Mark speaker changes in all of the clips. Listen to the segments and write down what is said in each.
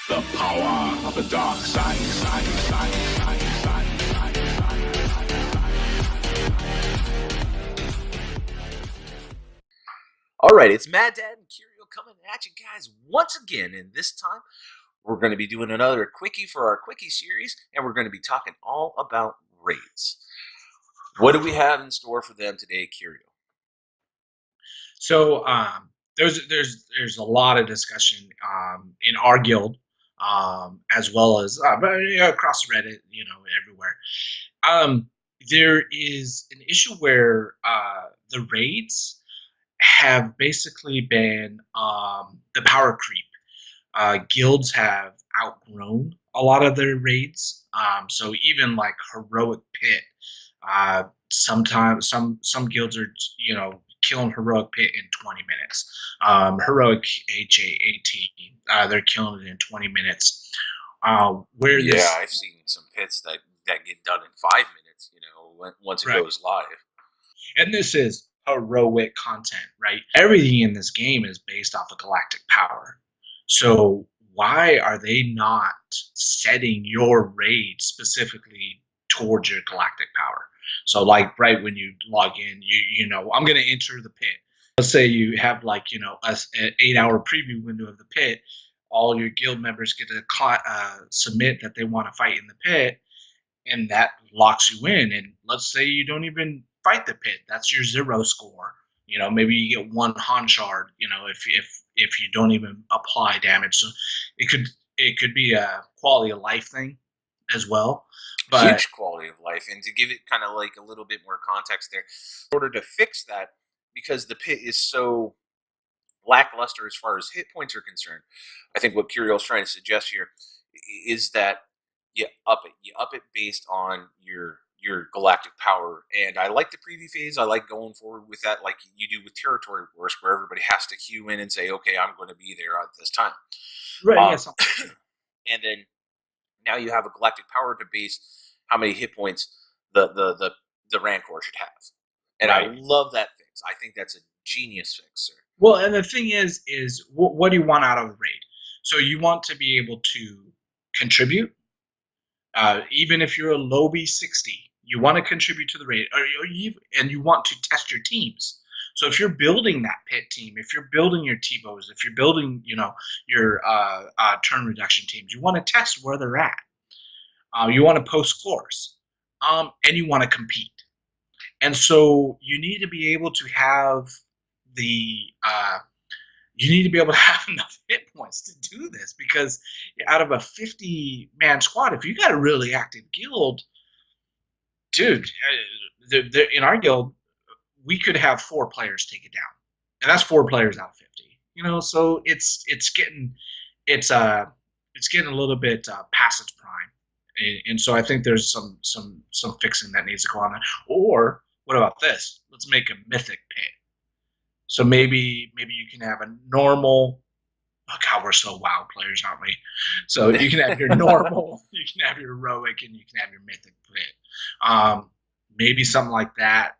Speaker 1: The power of the dark side.
Speaker 2: All right, it's Mad Dad and Curio coming at you guys once again, and this time we're going to be doing another quickie for our quickie series, and we're going to be talking all about raids. What do we have in store for them today, Curio?
Speaker 3: So there's a lot of discussion in our guild, as well as across Reddit, everywhere. Um, there is an issue where the raids have basically been the power creep. Guilds have outgrown a lot of their raids, so even like heroic pit. Sometimes some guilds are killing heroic pit in 20 minutes. Heroic HAAT, they're killing it in 20 minutes. Where
Speaker 2: Yeah,
Speaker 3: this
Speaker 2: I've seen some pits that get done in 5 minutes. Once it
Speaker 3: right,
Speaker 2: goes live.
Speaker 3: and this is heroic content, right? Everything in this game is based off of galactic power. So why are they not setting your raid specifically towards your galactic power? So like right when you log in, I'm gonna enter the pit. Let's say you have an 8-hour preview window of the pit. All your guild members get to submit that they want to fight in the pit, and that locks you in. And let's say you don't even fight the pit. That's your zero score. Maybe you get one Han shard. If you don't even apply damage, so it could be a quality of life thing as well. But
Speaker 2: Huge quality of life, and to give it kind of like a little bit more context there, in order to fix that, because the pit is so lackluster as far as hit points are concerned. I think what Curiel's trying to suggest here is that you up it. You up it based on your galactic power. And I like the preview phase. I like going forward with that, like you do with territory wars, where everybody has to queue in and say, "Okay, I'm going to be there at this time."
Speaker 3: right,
Speaker 2: Um,
Speaker 3: yes,
Speaker 2: and then now you have a galactic power to base how many hit points the Rancor should have. And I
Speaker 3: right.
Speaker 2: love that fix. I think that's a genius fix, sir.
Speaker 3: Well, and the thing is what do you want out of the raid? So you want to be able to contribute, even if you're a low B60, you want to contribute to the raid, and you want to test your teams. So if you're building that pit team, if you're building your T-bows, if you're building, your turn reduction teams, you want to test where they're at. You want to post scores, and you want to compete. And so you need to be able to have the you need to be able to have enough hit points to do this, because out of a 50-man squad, if you got a really active guild, dude, in our guild, we could have 4 players take it down, and that's 4 players out of 50. So it's getting a little bit past its prime, and so I think there's some fixing that needs to go on there. Or what about this? Let's make a mythic pit. So maybe you can have a normal. Oh God, we're so WoW players, aren't we? So you can have your normal, you can have your heroic, and you can have your mythic pit. Maybe something like that.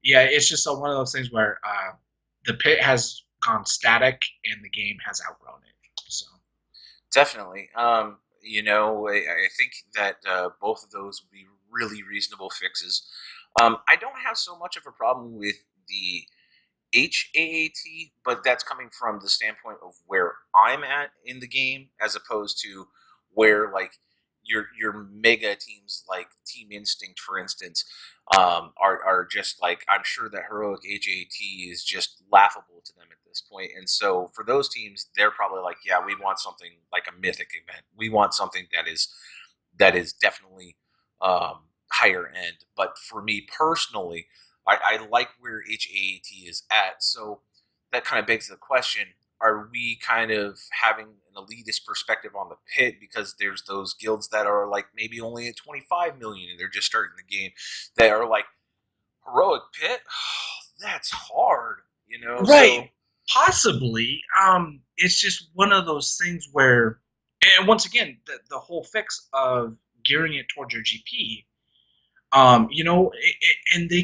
Speaker 3: Yeah, it's just one of those things where the pit has gone static and the game has outgrown it. So
Speaker 2: Definitely. I think that both of those would be really reasonable fixes. I don't have so much of a problem with the HAAT, but that's coming from the standpoint of where I'm at in the game, as opposed to where like your mega teams like Team Instinct, for instance, are just like, I'm sure that heroic HAT is just laughable to them at this point. And so for those teams, they're probably like, yeah, we want something like a mythic event. We want something that is definitely higher end. But for me personally, I like where HAAT is at. So that kind of begs the question, are we kind of having an elitist perspective on the pit because there's those guilds that are like maybe only at 25 million and they're just starting the game, that are like, heroic pit? That's hard,
Speaker 3: right,
Speaker 2: so
Speaker 3: possibly. It's just one of those things where, and once again, the whole fix of gearing it towards your GP, and they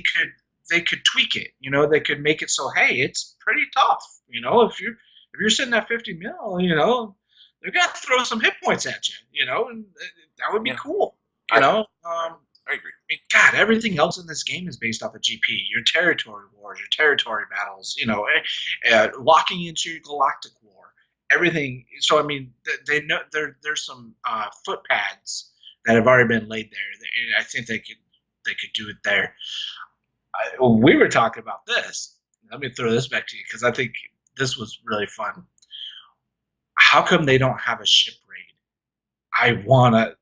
Speaker 3: could tweak it. They could make it so, hey, it's pretty tough. If you're sitting at 50 mil, they're gonna throw some hit points at you, and that would be
Speaker 2: Yeah,
Speaker 3: cool,
Speaker 2: I I agree.
Speaker 3: I mean, God, everything else in this game is based off of GP. Your territory wars, your territory battles, locking into your galactic war, everything. So I mean, they know there's some footpads that have already been laid there. I think they could do it there. We were talking about this. Let me throw this back to you because I think this was really fun. How come they don't have a ship raid? I want a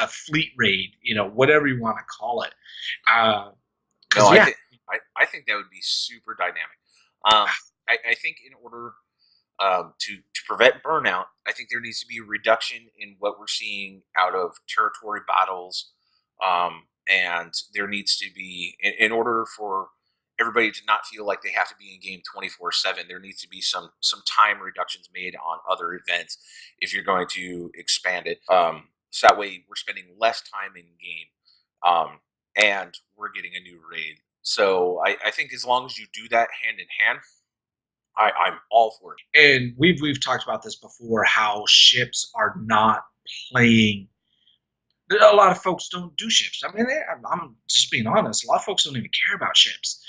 Speaker 3: fleet raid, whatever you want to call it.
Speaker 2: No,
Speaker 3: Because yeah,
Speaker 2: I think that would be super dynamic. I think in order to prevent burnout, I think there needs to be a reduction in what we're seeing out of territory battles, and there needs to be, in order for everybody to not feel like they have to be in game 24/7. There needs to be some time reductions made on other events if you're going to expand it. So that way we're spending less time in game, and we're getting a new raid. So I think as long as you do that hand in hand, I'm all for it.
Speaker 3: and we've talked about this before. How ships are not playing. A lot of folks don't do ships. I mean, I'm just being honest. A lot of folks don't even care about ships.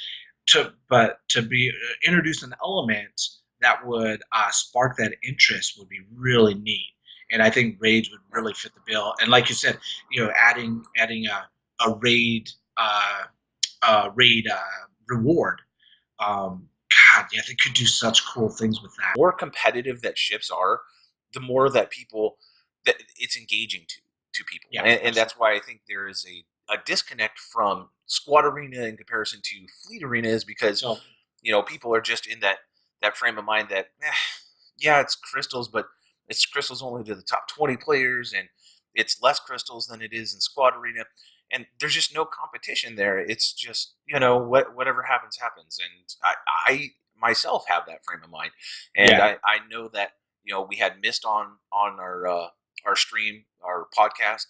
Speaker 3: But to be introduce an element that would spark that interest would be really neat. And I think raids would really fit the bill. And like you said, adding a raid reward. God, yeah, they could do such cool things with that.
Speaker 2: The more competitive that ships are, the more that people that it's engaging to people,
Speaker 3: Yeah,
Speaker 2: and that's why I think there is a disconnect from squad arena in comparison to fleet arena, is because
Speaker 3: so
Speaker 2: people are just in that frame of mind that yeah, it's crystals, but it's crystals only to the top 20 players, and it's less crystals than it is in squad arena, and there's just no competition there. It's just whatever happens happens, and I myself have that frame of mind, and
Speaker 3: yeah,
Speaker 2: I know that we had missed on our stream, our podcast,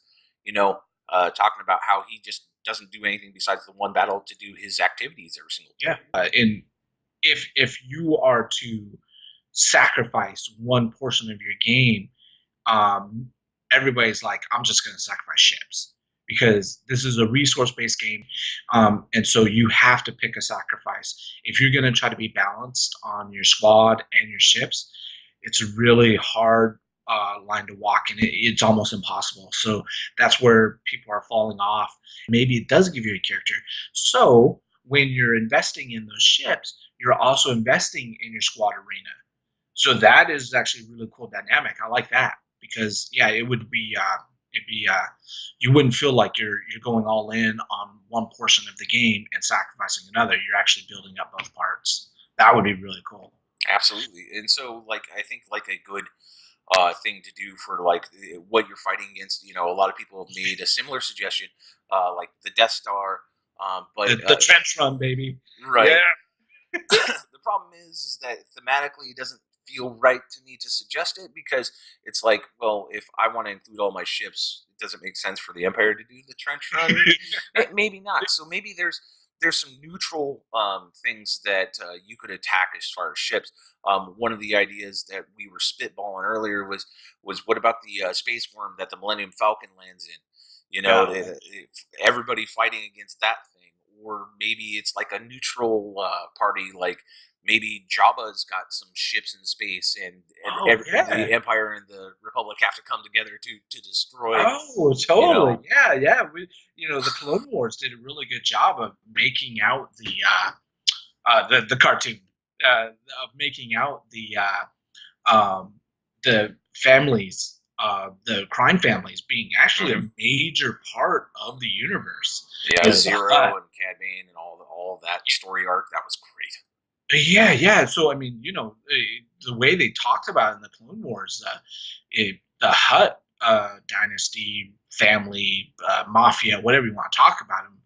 Speaker 2: talking about how he just doesn't do anything besides the one battle to do his activities every single time.
Speaker 3: yeah. And if you are to sacrifice one portion of your game, um, everybody's like, I'm just going to sacrifice ships because this is a resource based game. And so you have to pick a sacrifice. If you're going to try to be balanced on your squad and your ships, it's a really hard line to walk, and it's almost impossible. So that's where people are falling off. Maybe it does give you a character. So when you're investing in those ships, you're also investing in your squad arena. So that is actually a really cool dynamic. I like that because yeah, you wouldn't feel like you're going all in on one portion of the game and sacrificing another. You're actually building up both parts. That would be really cool.
Speaker 2: Absolutely. And so I think a good thing to do for what you're fighting against, a lot of people have made a similar suggestion, like the Death Star, but
Speaker 3: The trench run, baby.
Speaker 2: right.
Speaker 3: Yeah.
Speaker 2: The problem is that thematically it doesn't feel right to me to suggest it, because it's like, well, if I want to include all my ships, it doesn't make sense for the Empire to do the trench run. Maybe not. So maybe there's some neutral things that you could attack as far as ships. One of the ideas that we were spitballing earlier was what about the space worm that the Millennium Falcon lands in? Everybody fighting against that thing, or maybe it's like a neutral party, like maybe Jabba's got some ships in space, and the Empire and the Republic have to come together to destroy.
Speaker 3: Oh, totally. Yeah. The Clone Wars did a really good job of making out the cartoon, of making out the families, the crime families being actually a major part of the universe.
Speaker 2: Yeah, Zero and Cad Bane and all of that story arc, that was great.
Speaker 3: Yeah. So I mean, the way they talked about it in the Clone Wars, the Hutt dynasty, family, mafia, whatever you want to talk about them,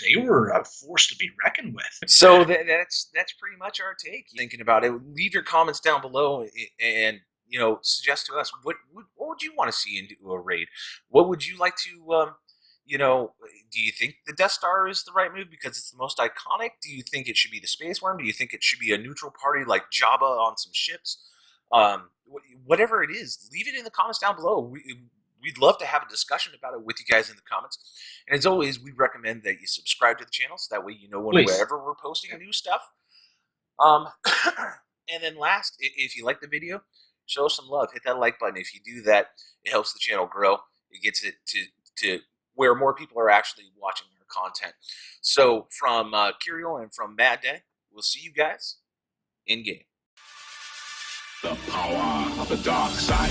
Speaker 3: they were a force to be reckoned with.
Speaker 2: So that's pretty much our take. Thinking about it, leave your comments down below, and suggest to us what would you want to see into a raid. What would you like to do you think the Death Star is the right move because it's the most iconic? Do you think it should be the Space Worm? Do you think it should be a neutral party like Jabba on some ships? Whatever it is, leave it in the comments down below. We'd love to have a discussion about it with you guys in the comments. And as always, we recommend that you subscribe to the channel so that way you know whenever we're posting new stuff. And then last, if you like the video, show us some love. Hit that like button. If you do that, it helps the channel grow. It gets it to where more people are actually watching our content. So from Kiriel and from Mad Day, we'll see you guys in game.
Speaker 1: The power of the dark side.